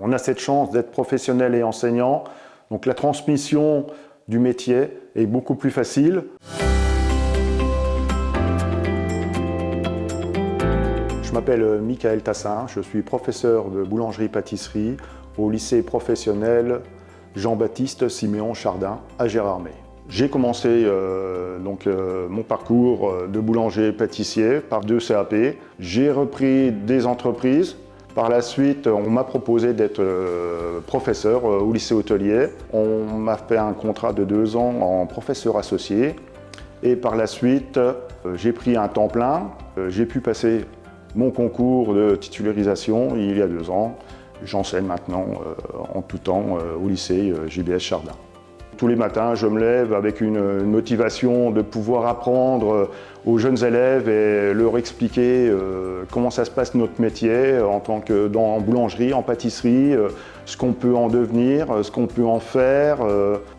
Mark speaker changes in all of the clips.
Speaker 1: On a cette chance d'être professionnel et enseignant, donc la transmission du métier est beaucoup plus facile. Je m'appelle Michael Tassin, je suis professeur de boulangerie-pâtisserie au lycée professionnel Jean-Baptiste Siméon Chardin à Gérardmer. J'ai commencé mon parcours de boulanger-pâtissier par 2 CAP. J'ai repris des entreprises. Par la suite, on m'a proposé d'être professeur au lycée hôtelier. On m'a fait un contrat de 2 ans en professeur associé. Et par la suite, j'ai pris un temps plein. J'ai pu passer mon concours de titularisation il y a 2 ans. J'enseigne maintenant en tout temps au lycée JBS Chardin. Tous les matins, je me lève avec une motivation de pouvoir apprendre aux jeunes élèves et leur expliquer comment ça se passe notre métier en boulangerie, en pâtisserie, ce qu'on peut en devenir, ce qu'on peut en faire,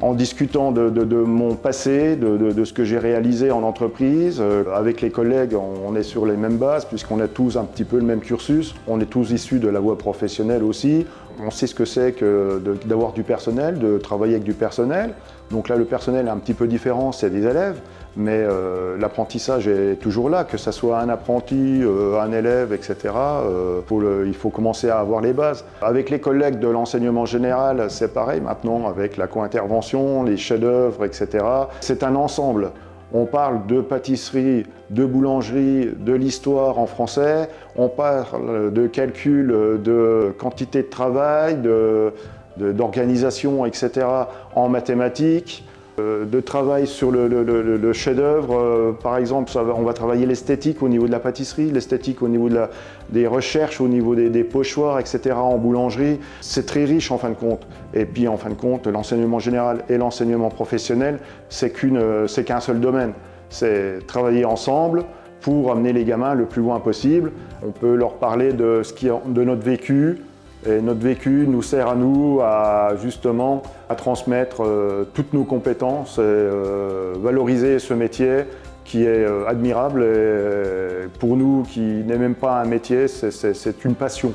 Speaker 1: en discutant de mon passé, de ce que j'ai réalisé en entreprise. Avec les collègues, on est sur les mêmes bases puisqu'on a tous un petit peu le même cursus. On est tous issus de la voie professionnelle aussi. On sait ce que c'est que d'avoir du personnel, de travailler avec du personnel. Donc là, le personnel est un petit peu différent, c'est des élèves, mais l'apprentissage est toujours là, que ce soit un apprenti, un élève, etc. Il faut commencer à avoir les bases. Avec les collègues de l'enseignement général, c'est pareil maintenant, avec la co-intervention, les chefs-d'œuvre, etc. C'est un ensemble. On parle de pâtisserie, de boulangerie, de l'histoire en français, on parle de calcul de quantité de travail, d'organisation, etc. en mathématiques, de travail sur le chef-d'œuvre. Par exemple, on va travailler l'esthétique au niveau de la pâtisserie, l'esthétique au niveau des recherches, au niveau des pochoirs, etc. en boulangerie. C'est très riche en fin de compte. Et puis en fin de compte, l'enseignement général et l'enseignement professionnel, c'est qu'un seul domaine. C'est travailler ensemble pour amener les gamins le plus loin possible. On peut leur parler de notre vécu. Et notre vécu nous sert à nous justement à transmettre toutes nos compétences et valoriser ce métier qui est admirable. Et pour nous qui n'est même pas un métier, c'est une passion.